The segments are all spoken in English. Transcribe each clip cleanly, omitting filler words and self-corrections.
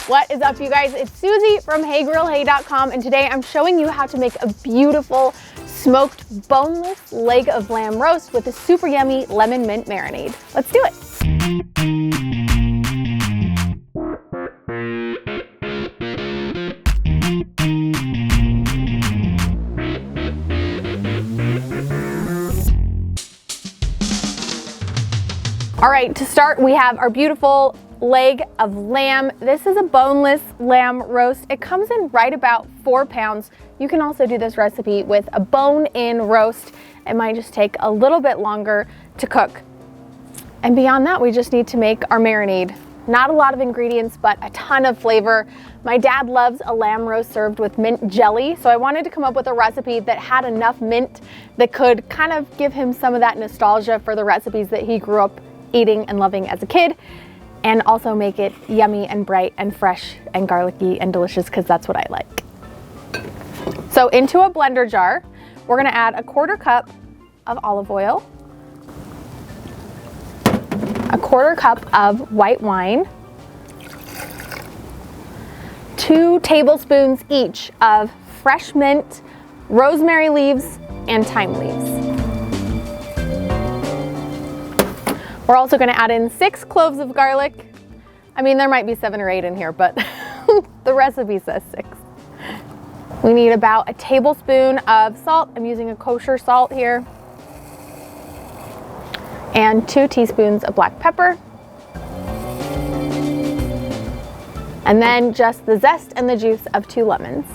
What is up, you guys? It's Susie from HeyGrillHey.com, and today I'm showing you how to make a beautiful smoked boneless leg of lamb roast with a super yummy lemon mint marinade. Let's do it. All right, to start, we have our beautiful leg of lamb. This is a boneless lamb roast. It comes in right about 4 pounds. You can also do this recipe with a bone-in roast. It might just take a little bit longer to cook. And beyond that, we just need to make our marinade. Not a lot of ingredients, but a ton of flavor. My dad loves a lamb roast served with mint jelly, so I wanted to come up with a recipe that had enough mint that could kind of give him some of that nostalgia for the recipes that he grew up eating and loving as a kid, and also make it yummy and bright and fresh and garlicky and delicious, because that's what I like. So into a blender jar, we're gonna add a 1/4 cup of olive oil, a 1/4 cup of white wine, 2 tablespoons each of fresh mint, rosemary leaves, and thyme leaves. We're also gonna add in 6 cloves of garlic. I mean, there might be 7 or 8 in here, but the recipe says 6. We need about a tablespoon of salt. I'm using a kosher salt here. And 2 teaspoons of black pepper. And then just the zest and the juice of 2 lemons.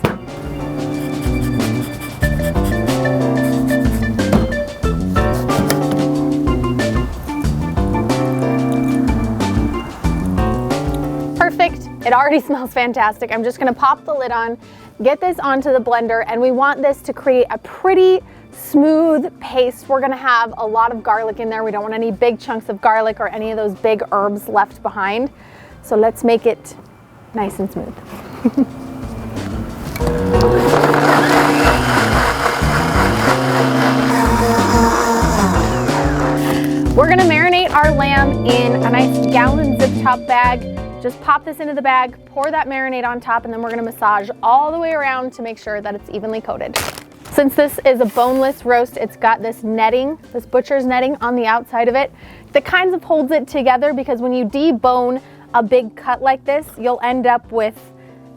Perfect. It already smells fantastic. I'm just gonna pop the lid on, get this onto the blender, and we want this to create a pretty smooth paste. We're gonna have a lot of garlic in there. We don't want any big chunks of garlic or any of those big herbs left behind. So let's make it nice and smooth. We're gonna marinate our lamb in a nice gallon zip top bag. Just pop this into the bag, pour that marinade on top, and then we're gonna massage all the way around to make sure that it's evenly coated. Since this is a boneless roast, it's got this netting, this butcher's netting on the outside of it that kind of holds it together, because when you debone a big cut like this, you'll end up with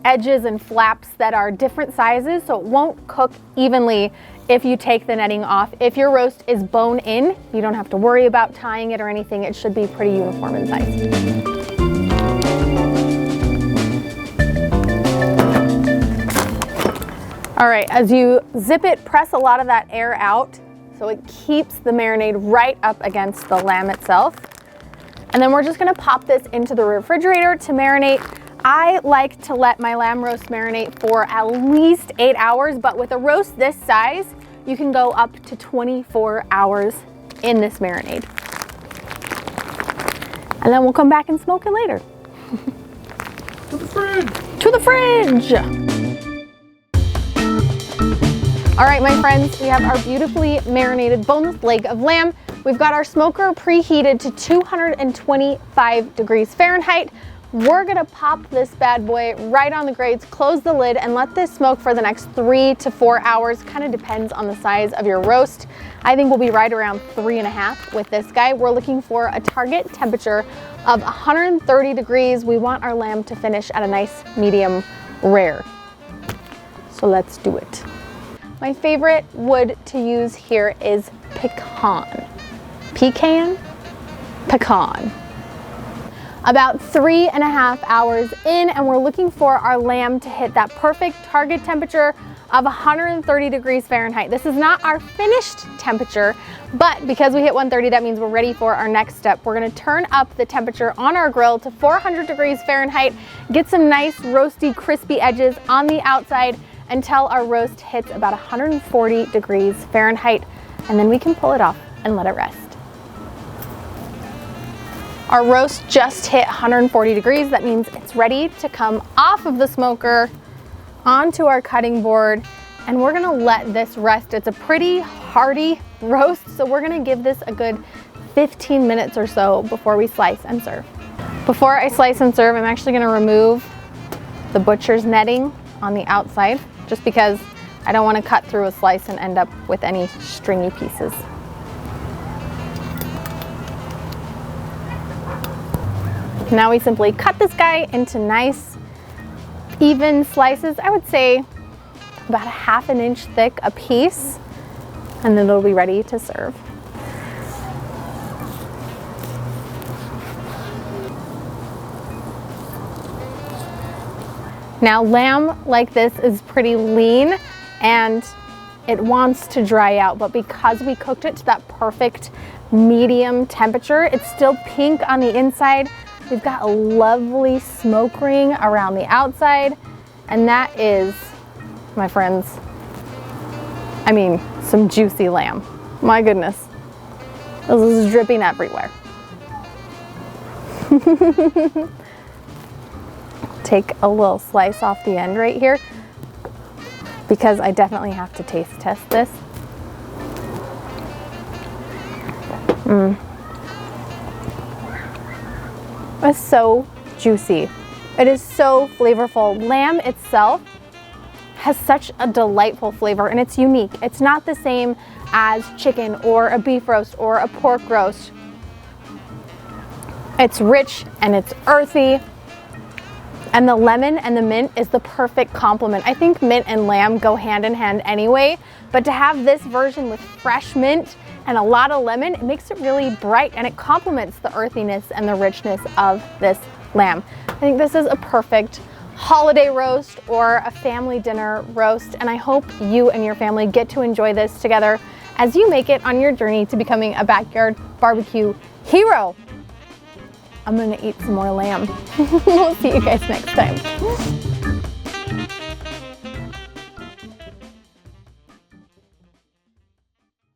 edges and flaps that are different sizes, so it won't cook evenly if you take the netting off. If your roast is bone in, you don't have to worry about tying it or anything. It should be pretty uniform in size. All right, as you zip it, press a lot of that air out so it keeps the marinade right up against the lamb itself. And then we're just gonna pop this into the refrigerator to marinate. I like to let my lamb roast marinate for at least 8 hours, but with a roast this size, you can go up to 24 hours in this marinade. And then we'll come back and smoke it later. To the fridge! To the fridge! All right, my friends, we have our beautifully marinated boneless leg of lamb. We've got our smoker preheated to 225 degrees Fahrenheit. We're gonna pop this bad boy right on the grates, close the lid, and let this smoke for the next 3 to 4 hours. Kind of depends on the size of your roast. I think we'll be right around 3.5 with this guy. We're looking for a target temperature of 130 degrees. We want our lamb to finish at a nice medium rare. So let's do it. My favorite wood to use here is pecan. Pecan? Pecan. About 3.5 hours in, and we're looking for our lamb to hit that perfect target temperature of 130 degrees Fahrenheit. This is not our finished temperature, but because we hit 130, that means we're ready for our next step. We're gonna turn up the temperature on our grill to 400 degrees Fahrenheit, get some nice roasty, crispy edges on the outside until our roast hits about 140 degrees Fahrenheit, and then we can pull it off and let it rest. Our roast just hit 140 degrees. That means it's ready to come off of the smoker onto our cutting board, and we're gonna let this rest. It's a pretty hearty roast, so we're gonna give this a good 15 minutes or so before we slice and serve. Before I slice and serve, I'm actually gonna remove the butcher's netting on the outside, just because I don't want to cut through a slice and end up with any stringy pieces. Now we simply cut this guy into nice, even slices. I would say about 1/2 inch thick a piece, and then it'll be ready to serve. Now, lamb like this is pretty lean and it wants to dry out, but because we cooked it to that perfect medium temperature, it's still pink on the inside. We've got a lovely smoke ring around the outside, and that is, my friends, I mean, some juicy lamb. My goodness, this is dripping everywhere. Take a little slice off the end right here, because I definitely have to taste test this. It's so juicy. It is so flavorful. Lamb itself has such a delightful flavor, and it's unique. It's not the same as chicken or a beef roast or a pork roast. It's rich and it's earthy. And the lemon and the mint is the perfect complement. I think mint and lamb go hand in hand anyway, but to have this version with fresh mint and a lot of lemon, it makes it really bright and it complements the earthiness and the richness of this lamb. I think this is a perfect holiday roast or a family dinner roast, and I hope you and your family get to enjoy this together as you make it on your journey to becoming a backyard barbecue hero. I'm gonna eat some more lamb. We'll see you guys next time.